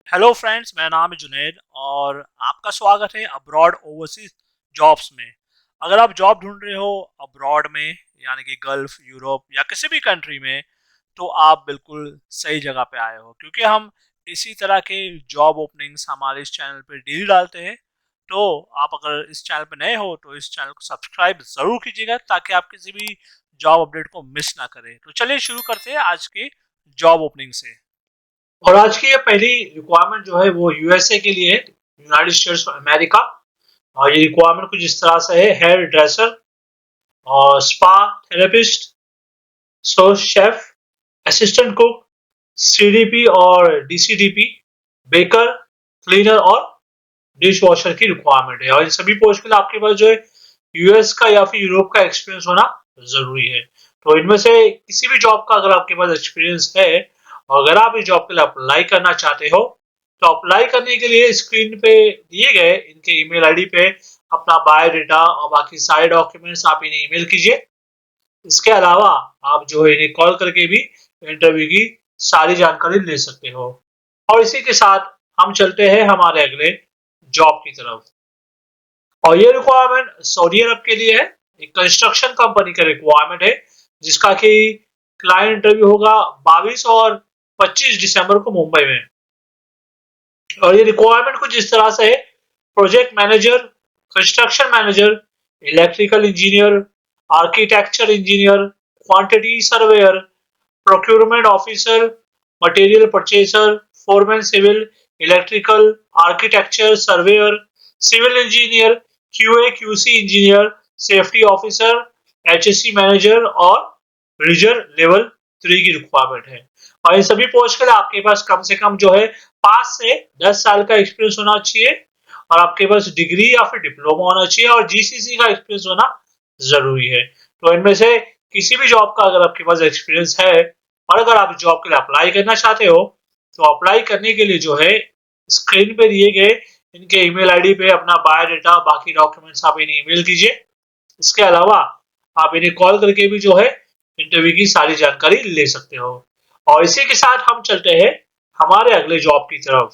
Hello friends, मेरा नाम है जुनैद और आपका स्वागत है अब्रॉड ओवरसीज जॉब्स में। अगर आप जॉब ढूंढ रहे हो अब्रॉड में, यानी कि गल्फ, यूरोप या किसी भी कंट्री में, तो आप बिल्कुल सही जगह पे आए हो, क्योंकि हम इसी तरह के जॉब ओपनिंग्स हमारे इस चैनल पे डेली डालते हैं। तो आप अगर इस चैनल पे नए हो तो इस चैनल को सब्सक्राइब जरूर कीजिएगा, ताकि आप किसी भी जॉब अपडेट को मिस ना करें। तो चलिए शुरू करते हैं आज के जॉब ओपनिंग से। और आज की ये पहली रिक्वायरमेंट जो है वो यूएसए के लिए है, यूनाइटेड स्टेट्स ऑफ अमेरिका। और ये रिक्वायरमेंट कुछ इस तरह से है: हेयर ड्रेसर और स्पा थेरेपिस्ट, सो शेफ, असिस्टेंट कुक, सीडीपी और डीसीडीपी, बेकर, क्लीनर और डिश वॉशर की रिक्वायरमेंट है। और इन सभी पोस्ट के लिए आपके पास जो है यूएस का या फिर यूरोप का एक्सपीरियंस होना जरूरी है। तो इनमें से किसी भी जॉब का अगर आपके पास एक्सपीरियंस है और अगर आप इस जॉब के लिए अप्लाई करना चाहते हो, तो अप्लाई करने के लिए स्क्रीन पे दिए गए इनके ईमेल आईडी पे अपना बायोडाटा और बाकी सारे डॉक्यूमेंट्स आप इन्हें ईमेल कीजिए। इसके अलावा आप जो है इन्हें कॉल करके भी इंटरव्यू की सारी जानकारी ले सकते हो। और इसी के साथ हम चलते हैं हमारे अगले जॉब की तरफ। और ये रिक्वायरमेंट सऊदी अरब के लिए है, एक कंस्ट्रक्शन कंपनी का रिक्वायरमेंट है, जिसका कि क्लाइंट इंटरव्यू होगा 22 और 25 दिसंबर को मुंबई में। और ये रिक्वायरमेंट कुछ इस तरह से है: project manager, construction manager, electrical engineer, architecture engineer, quantity surveyor, procurement officer, material purchaser, foreman civil, electrical, architecture surveyor, civil engineer, QA QC engineer, safety officer, HSC manager और रीजर लेवल 3 की requirement है। और इन सभी post के लिए आपके पास कम से कम जो है 5 से 10 साल का एक्सपीरियंस होना चाहिए, और आपके पास डिग्री या फिर डिप्लोमा होना चाहिए और जीसीसी का एक्सपीरियंस होना जरूरी है। तो इनमें से किसी भी जॉब का अगर आपके पास एक्सपीरियंस है और अगर आप जॉब के लिए अप्लाई करना चाहते हो, तो अप्लाई करने के लिए जो है स्क्रीन पे दिए गए इनके ईमेल आईडी पे अपना बायोडाटा बाकी डॉक्यूमेंट्स आप इन्हें ईमेल कीजिए। इसके अलावा आप इन्हें कॉल करके भी जो है इंटरव्यू की सारी जानकारी ले सकते हो। और इसी के साथ हम चलते हैं हमारे अगले जॉब की तरफ।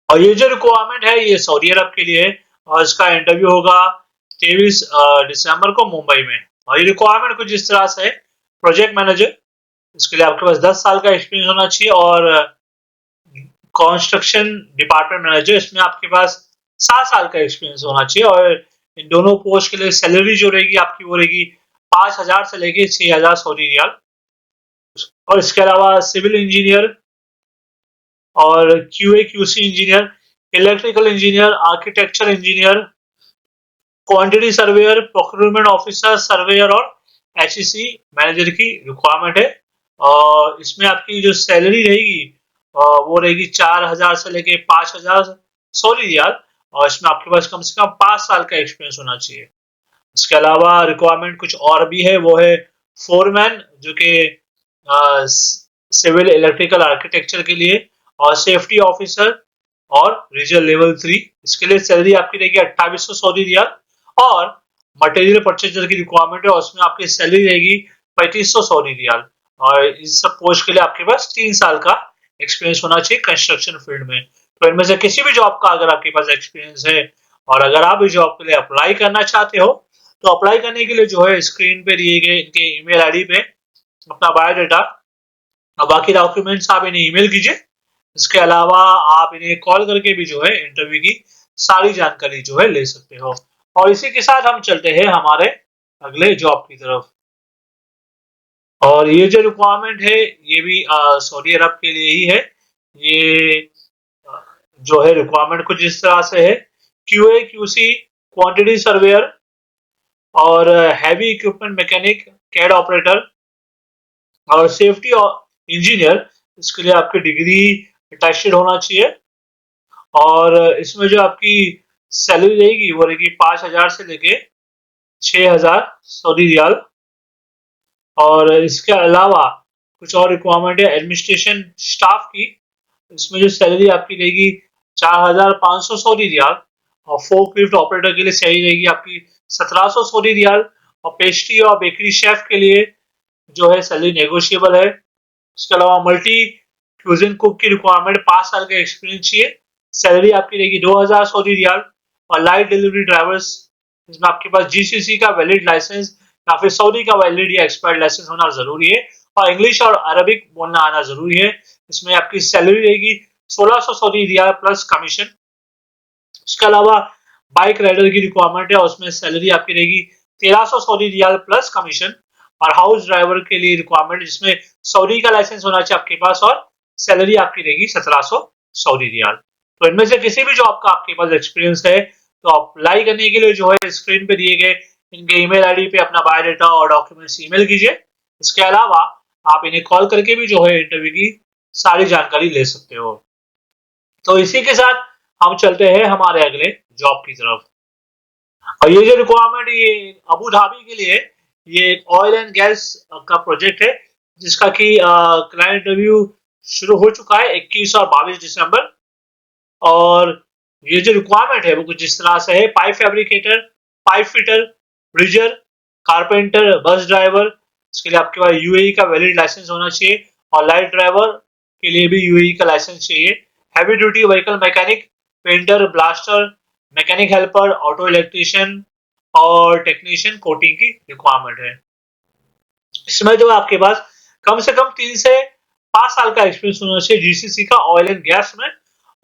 और ये जो रिक्वायरमेंट है ये सऊदी अरब के लिए है, और इसका इंटरव्यू होगा 23 दिसंबर को मुंबई में। और ये रिक्वायरमेंट कुछ इस तरह से है: प्रोजेक्ट मैनेजर, इसके लिए आपके पास 10 साल का एक्सपीरियंस होना चाहिए। और कंस्ट्रक्शन डिपार्टमेंट मैनेजर, इसमें आपके पास 7 साल का एक्सपीरियंस होना चाहिए। और इन दोनों पोस्ट के लिए सैलरी जो रहेगी आपकी वो रहेगी 5,000 से लेके 6,000 सऊदी रियाल। और इसके अलावा सिविल इंजीनियर और QA QC engineer, electrical engineer, architecture engineer, quantity surveyor, procurement officer surveyor और एचईसी मैनेजर की रिक्वायरमेंट है। और इसमें आपकी जो सैलरी रहेगी वो रहेगी 4,000 से लेके 5,000 सऊदी रियाल। और इसमें आपके पास कम से कम 5 साल का एक्सपीरियंस होना चाहिए। इसके अलावा रिक्वायरमेंट कुछ और भी है, वो है फोरमैन, जो कि सिविल इलेक्ट्रिकल आर्किटेक्चर के लिए, और सेफ्टी ऑफिसर और रीजनल लेवल 3। इसके लिए सैलरी आपकी रहेगी 2800 सऊदी रियाल। और मटेरियल परचेजर की रिक्वायरमेंट है और उसमें आपकी सैलरी रहेगी 3500 सऊदी रियाल। और इस सब पोस्ट के लिए आपके पास 3 साल का एक्सपीरियंस होना चाहिए कंस्ट्रक्शन फील्ड में। तो इनमें से किसी भी जॉब का अगर आपके पास एक्सपीरियंस है और अगर आप इस जॉब के लिए अप्लाई करना चाहते हो, तो अप्लाई करने के लिए जो है स्क्रीन पे दिए गए इनके ईमेल आईडी पे अपना बायोडाटा और बाकी डॉक्यूमेंट्स आप इन्हें ईमेल कीजिए। इसके अलावा आप इन्हें कॉल करके भी जो है इंटरव्यू की सारी जानकारी जो है ले सकते हो। और इसी के साथ हम चलते हैं हमारे अगले जॉब की तरफ। और ये जो रिक्वायरमेंट है ये भी सऊदी अरब के लिए ही है। ये जो है रिक्वायरमेंट कुछ इस तरह से है: क्यूए क्यूसी, क्वांटिटी सर्वेयर और heavy equipment mechanic, CAD operator और सेफ्टी इंजीनियर। इसके लिए आपकी डिग्री अटैच्ड होना चाहिए। और इसमें जो आपकी सैलरी रहेगी वो रहेगी 5,000 से लेके 6,000 सऊदी रियाल। और इसके अलावा कुछ और रिक्वायरमेंट है एडमिनिस्ट्रेशन स्टाफ की। इसमें जो सैलरी आपकी रहेगी 4,500 सऊदी रियाल। और फोक लिफ्ट ऑपरेटर के लिए सैलरी रहेगी आपकी 1,700 सऊदी रियाल। और पेस्ट्री और बेकरी शेफ के लिए जो है सैलरी नेगोशिएबल है। इसके अलावा मल्टी क्यूजिन कुक की रिक्वायरमेंट 5 साल का एक्सपीरियंस चाहिए। सैलरी आपकी रहेगी 2000 सऊदी रियाल। और लाइट डिलीवरी ड्राइवर्स, इसमें आपके पास जीसीसी का वैलिड लाइसेंस या फिर सऊदी का वैलिड या एक्सपायर्ड लाइसेंस होना जरूरी है। और इंग्लिश और अरबिक बोलना आना जरूरी है। इसमें आपकी सैलरी रहेगी 1600 सऊदी रियाल प्लस कमीशन। इसके अलावा बाइक राइडर की रिक्वायरमेंट है और उसमें सैलरी आपकी रहेगी 1300 सऊदी रियाल प्लस कमीशन। और हाउस ड्राइवर के लिए रिक्वायरमेंट जिसमें सऊदी का लाइसेंस होना चाहिए आपके पास और सैलरी आपकी रहेगी 1700 सऊदी रियाल। तो इनमें से किसी भी जॉब का आपके पास एक्सपीरियंस है तो अप्लाई करने के लिए जो है स्क्रीन पे दिए गए इनके ईमेल आईडी पे अपना बायोडाटा और डॉक्यूमेंट्स ईमेल कीजिए। इसके अलावा आप इन्हें कॉल करके भी जो है इंटरव्यू की सारी जानकारी ले सकते हो। तो इसी के साथ हम चलते हैं हमारे अगले जॉब की तरफ। और ये जो रिक्वायरमेंट ये अबू धाबी के लिए ये ऑयल एंड गैस का प्रोजेक्ट है जिसका कि क्लाइंट इंटरव्यू शुरू हो चुका है 21 और 22 दिसंबर। और ये जो रिक्वायरमेंट है वो कुछ इस तरह से है। Pipe fabricator, pipe fitter, Breezer, carpenter, bus driver, इसके लिए आपके पास यूएई का वैलिड लाइसेंस होना चाहिए। और लाइट ड्राइवर के लिए भी यूएई का लाइसेंस चाहिए। Heavy duty vehicle mechanic, painter, blaster, mechanic helper, auto electrician और टेक्नीशियन कोटिंग की रिक्वायरमेंट है। इसमें जो आपके पास कम से कम 3 से 5 साल का एक्सपीरियंस होना चाहिए जीसीसी का ऑयल एंड गैस में।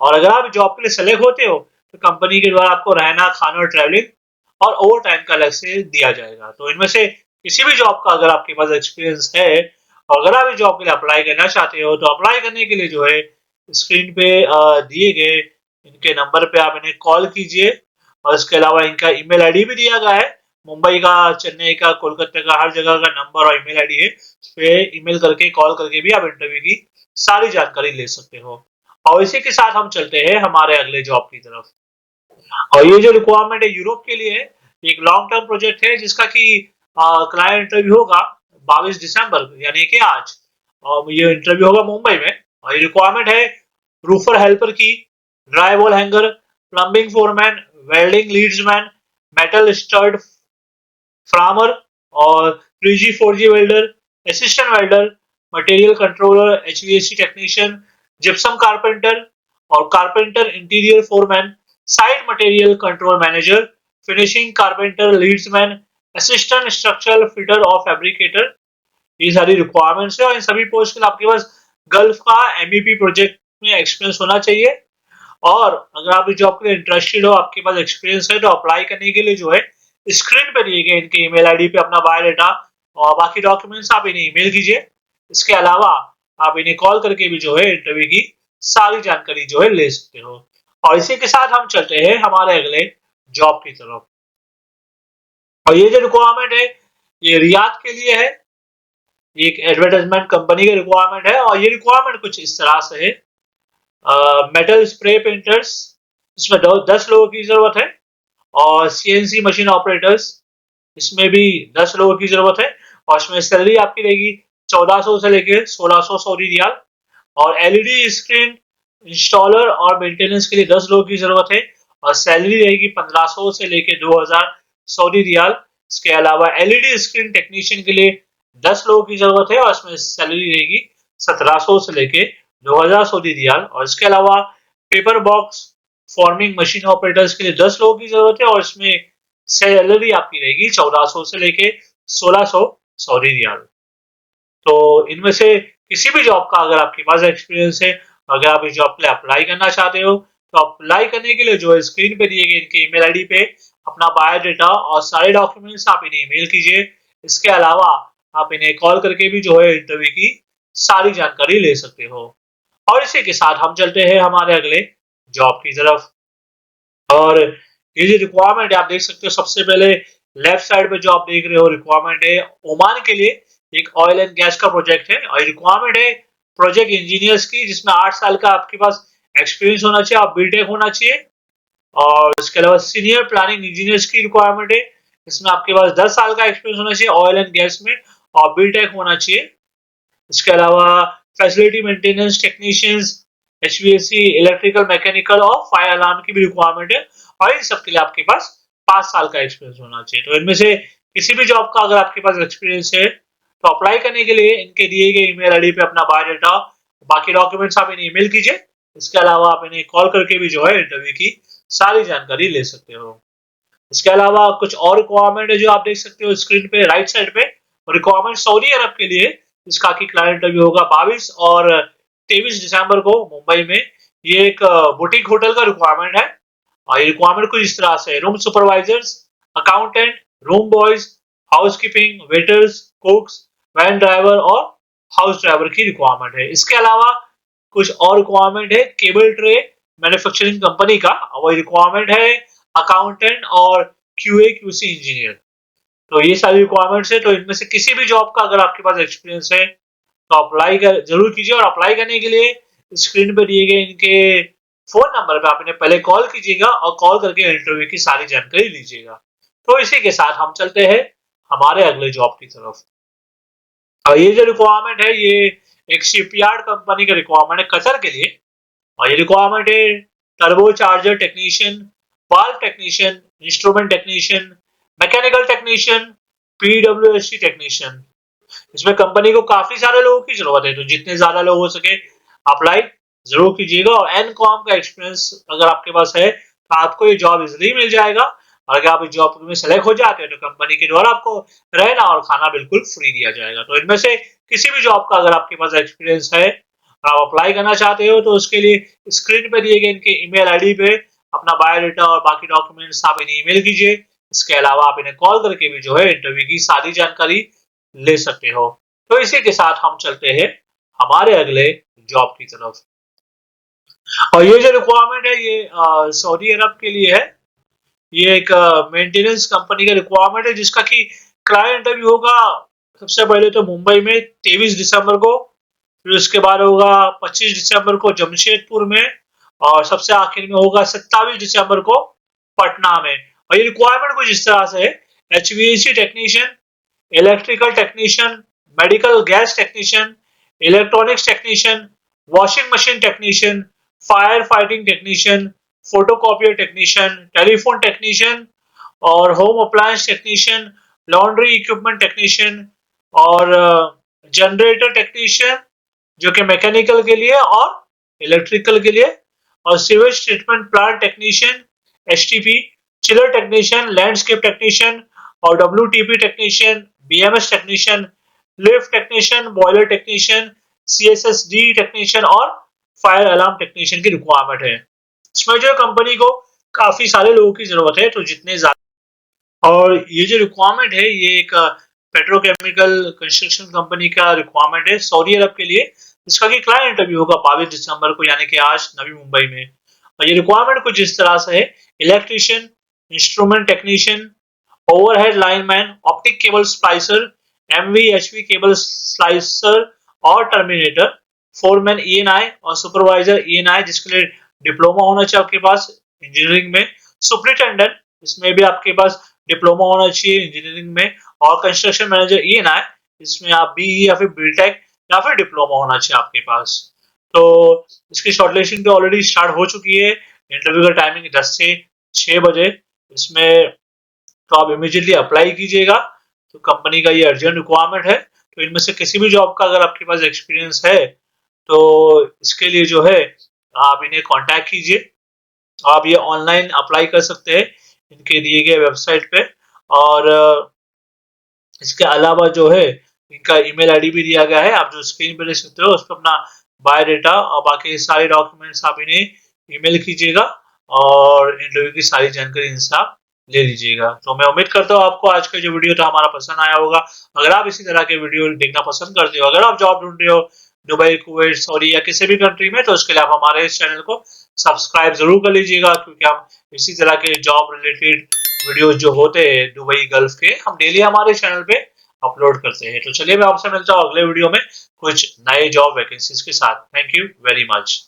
और अगर आप जॉब के लिए सेलेक्ट होते हो तो कंपनी के द्वारा आपको रहना, खाना और ट्रैवलिंग और ओवर टाइम का अलग से दिया जाएगा। तो इनमें से किसी भी जॉब का अगर आपके पास एक्सपीरियंस है और अगर आप इस जॉब के लिए अप्लाई करना चाहते हो तो अप्लाई करने के लिए जो है स्क्रीन पे दिए गए इनके नंबर पे आप इन्हें कॉल कीजिए। और इसके अलावा इनका ईमेल आईडी भी दिया गया है। मुंबई का, चेन्नई का, कोलकाता का, हर जगह का नंबर और ईमेल आईडी है। उस पे ईमेल करके, कॉल करके भी आप इंटरव्यू की सारी जानकारी ले सकते हो। और इसी के साथ हम चलते हैं हमारे अगले जॉब की तरफ। और ये जो रिक्वायरमेंट है यूरोप के लिए है। एक लॉन्ग टर्म प्रोजेक्ट है जिसका कि क्लाइंट इंटरव्यू होगा 22 दिसंबर यानी कि आज। और ये इंटरव्यू होगा मुंबई में। और ये रिक्वायरमेंट है रूफर हेल्पर की, dry wall hanger, plumbing foreman, welding leadsman, metal stud framer और 3G 4G welder, assistant welder, material controller, HVAC technician, gypsum carpenter और carpenter interior foreman, site material control manager, finishing carpenter leadsman, assistant structural fitter और fabricator. ये सारी requirements है और इन सभी post के लिए आपके पास गल्फ का एमईपी प्रोजेक्ट में एक्सपीरियंस होना चाहिए। और अगर आप इस जॉब के लिए इंटरेस्टेड हो, आपके पास एक्सपीरियंस है तो अप्लाई करने के लिए जो है स्क्रीन पे दिए गए इनके ईमेल आईडी पे अपना बायोडाटा और बाकी डॉक्यूमेंट्स आप इन्हें ईमेल कीजिए। इसके अलावा आप इन्हें कॉल करके भी जो है इंटरव्यू की सारी जानकारी जो है ले सकते हो। और इसी के साथ हम चलते हैं हमारे अगले जॉब की तरफ। और ये जो रिक्वायरमेंट है ये रियाद के लिए है। एक एडवर्टाइजमेंट कंपनी की रिक्वायरमेंट है और ये रिक्वायरमेंट कुछ इस तरह से है। मेटल स्प्रे पेंटर्स, इसमें 10 लोगों की जरूरत है। और सीएनसी मशीन ऑपरेटर्स, इसमें भी 10 लोगों की जरूरत है। और इसमें सैलरी आपकी रहेगी 1400 से लेकर 1600 सऊदी रियाल। और एलईडी स्क्रीन इंस्टॉलर और मेंटेनेंस के लिए 10 लोगों की जरूरत है और सैलरी रहेगी 1500 से लेकर 2000 सऊदी रियाल। इसके अलावा एलईडी स्क्रीन टेक्नीशियन के लिए 10 लोगों की जरूरत है और इसमें सैलरी रहेगी 1700 से लेकर 2000 सऊदी रियाल। और इसके अलावा paper box forming machine operators के लिए 10 लोगों की जरूरत है और इसमें सैलरी आपकी रहेगी 1400 से लेके 1600 सऊदी रियाल। तो इनमें से किसी भी जॉब का अगर आपके पास एक्सपीरियंस है, अगर आप इस जॉब के लिए अप्लाई करना चाहते हो तो अप्लाई करने के लिए जो है स्क्रीन पे दिए गए इनके ईमेल आईडी पे अपना बायोडाटा और सारे डॉक्यूमेंट्स आप इन्हें ईमेल कीजिए। इसके अलावा आप इन्हें कॉल करके भी जो है इंटरव्यू की सारी जानकारी ले सकते हो। और इसी के साथ हम चलते हैं हमारे अगले जॉब की तरफ। और ये जो रिक्वायरमेंट है आप देख सकते हो, सबसे पहले लेफ्ट साइड पे जो आप देख रहे हो रिक्वायरमेंट है ओमान के लिए एक ऑयल एंड गैस का प्रोजेक्ट है। और रिक्वायरमेंट है प्रोजेक्ट इंजीनियर्स की जिसमें 8 साल का आपके पास एक्सपीरियंस होना चाहिए, आप बीटेक होना चाहिए। और इसके अलावा सीनियर प्लानिंग इंजीनियर्स की रिक्वायरमेंट है, इसमें आपके पास 10 साल का एक्सपीरियंस होना चाहिए ऑयल एंड गैस में और बीटेक होना चाहिए। इसके अलावा facility maintenance technicians, HVAC, electrical, mechanical और फायर अलार्म की भी रिक्वायरमेंट है। और इन सब के लिए आपके पास 5 साल का एक्सपीरियंस होना चाहिए। तो इनमें से किसी भी जॉब का अगर आपके पास एक्सपीरियंस है तो अप्लाई करने के लिए इनके दिए गए ईमेल आईडी पे अपना बायोडाटा बाकी डॉक्यूमेंट्स आप इन्हें ईमेल कीजिए। इसके अलावा आप इन्हें कॉल करके भी जो है इंटरव्यू की सारी जानकारी ले सकते हो। इसके अलावा कुछ और रिक्वायरमेंट है जो आप देख सकते हो स्क्रीन पे राइट साइड पे। रिक्वायरमेंट सऊदी अरब के लिए, इसका की क्लाइंट इंटरव्यू होगा 22 और 23 दिसंबर को मुंबई में। ये एक बुटीक होटल का रिक्वायरमेंट है और ये रिक्वायरमेंट कुछ इस तरह से: room supervisors, accountant, room boys, housekeeping, waiters, cooks, van driver और हाउस ड्राइवर की रिक्वायरमेंट है। इसके अलावा कुछ और रिक्वायरमेंट है केबल ट्रे मैन्युफैक्चरिंग कंपनी का, वही रिक्वायरमेंट है अकाउंटेंट और क्यूए क्यूसी इंजीनियर। तो ये सारी रिक्वायरमेंट्स है। तो इनमें से किसी भी जॉब का अगर आपके पास एक्सपीरियंस है तो अप्लाई कर जरूर कीजिए। और अप्लाई करने के लिए स्क्रीन पर दिए गए इनके फोन नंबर पे आप इन्हें पहले कॉल कीजिएगा और कॉल करके इंटरव्यू की सारी जानकारी लीजिएगा। तो इसी के साथ हम चलते हैं हमारे अगले जॉब की तरफ। और ये जो रिक्वायरमेंट है ये एक शिपयार्ड कंपनी का रिक्वायरमेंट है कतर के लिए। और ये रिक्वायरमेंट है turbo charger technician, valve technician, instrument technician, mechanical technician, PWSC technician. इसमें कंपनी को काफी सारे लोगों की जरूरत है, तो जितने ज्यादा लोग हो सके अप्लाई जरूर कीजिएगा। और एनकॉम का एक्सपीरियंस अगर आपके पास है तो आपको ये जॉब इजिली मिल जाएगा। और अगर आप इस जॉब में सेलेक्ट हो जाते हैं तो कंपनी के द्वारा आपको रहना और खाना बिल्कुल फ्री दिया जाएगा। तो इनमें से किसी भी जॉब का अगर आपके पास एक्सपीरियंस है और आप अप्लाई करना चाहते हो तो उसके लिए स्क्रीन पे दिए गए इनके ईमेल आईडी पे अपना बायोडाटा और बाकी डॉक्यूमेंट्स आप इन्हें ईमेल कीजिए। इसके अलावा आप इन्हें कॉल करके भी जो है इंटरव्यू की सारी जानकारी ले सकते हो। तो इसी के साथ हम चलते हैं हमारे अगले जॉब की तरफ। और ये जो रिक्वायरमेंट है ये सऊदी अरब के लिए है। ये एक मेंटेनेंस कंपनी का रिक्वायरमेंट है जिसका कि क्लाइंट इंटरव्यू होगा सबसे पहले तो मुंबई में 23 दिसंबर को, फिर उसके बाद होगा 25 दिसंबर को जमशेदपुर में, और सबसे आखिर में होगा 27 दिसंबर को पटना में। और ये रिक्वायरमेंट कुछ इस तरह से है: HVAC technician, electrical technician, medical gas technician, electronics technician, washing machine technician, fire fighting technician, photocopier technician, telephone technician और home appliance technician, laundry equipment technician और जनरेटर टेक्नीशियन जो कि मैकेनिकल के लिए और इलेक्ट्रिकल के लिए, और sewage treatment plant technician, HTP, chiller technician, landscape technician और WTP technician, BMS technician, lift technician, boiler technician, CSSD technician और फायर अलार्म टेक्नीशियन की रिक्वायरमेंट है। इसमें जो कंपनी को काफी सारे लोगों की जरूरत है, तो जितने ज्यादा। और ये जो रिक्वायरमेंट है ये एक पेट्रोकेमिकल कंस्ट्रक्शन कंपनी का रिक्वायरमेंट है सऊदी अरब के लिए, जिसका कि क्लाइंट इंटरव्यू होगा 22 दिसंबर को यानी कि आज नवी मुंबई में। और ये रिक्वायरमेंट कुछ इस तरह से है: electrician, instrument technician, overhead lineman, optic cable splicer, MVHV cable slicer और टर्मिनेटर, फोरमैन ईएनआई और सुपरवाइजर ईएनआई जिसके लिए डिप्लोमा होना चाहिए आपके पास इंजीनियरिंग में, सुपरिटेंडेंट इसमें भी आपके पास डिप्लोमा होना चाहिए इंजीनियरिंग में, और कंस्ट्रक्शन मैनेजर ईएनआई इसमें आप बीई या फिर बीटेक या फिर डिप्लोमा होना चाहिए आपके पास। तो इसकी शॉर्टलिस्टिंग तो ऑलरेडी स्टार्ट हो चुकी है। इंटरव्यू का टाइमिंग 10 से 6 बजे। इसमें तो आप इमीडिएटली अप्लाई कीजिएगा। तो कंपनी का ये अर्जेंट रिक्वायरमेंट है। तो इनमें से किसी भी जॉब का अगर आपके पास एक्सपीरियंस है तो इसके लिए जो है आप इन्हें कांटेक्ट कीजिए। आप ये ऑनलाइन अप्लाई कर सकते हैं इनके दिए गए वेबसाइट पे। और इसके अलावा जो है इनका ईमेल आईडी भी दिया गया है, आप जो स्क्रीन पे देख सकते हो उस पर अपना बायोडाटा और बाकी सारे डॉक्यूमेंट्स आप इन्हें ईमेल कीजिएगा और इंटरव्यू की सारी जानकारी इनसे आप ले लीजिएगा। तो मैं उम्मीद करता हूँ आपको आज का जो वीडियो था हमारा पसंद आया होगा। अगर आप इसी तरह के वीडियो देखना पसंद करते हो, अगर आप जॉब ढूंढ रहे हो दुबई, कुवैत, सऊदी या किसी भी कंट्री में, तो उसके लिए आप हमारे इस चैनल को सब्सक्राइब जरूर कर लीजिएगा, क्योंकि हम इसी तरह के जॉब रिलेटेड वीडियोस जो होते हैं दुबई, गल्फ के, हम डेली हमारे चैनल पे अपलोड करते हैं। तो चलिए मैं आपसे मिलता हूँ अगले वीडियो में कुछ नए जॉब वैकेंसीज के साथ। Thank you very much.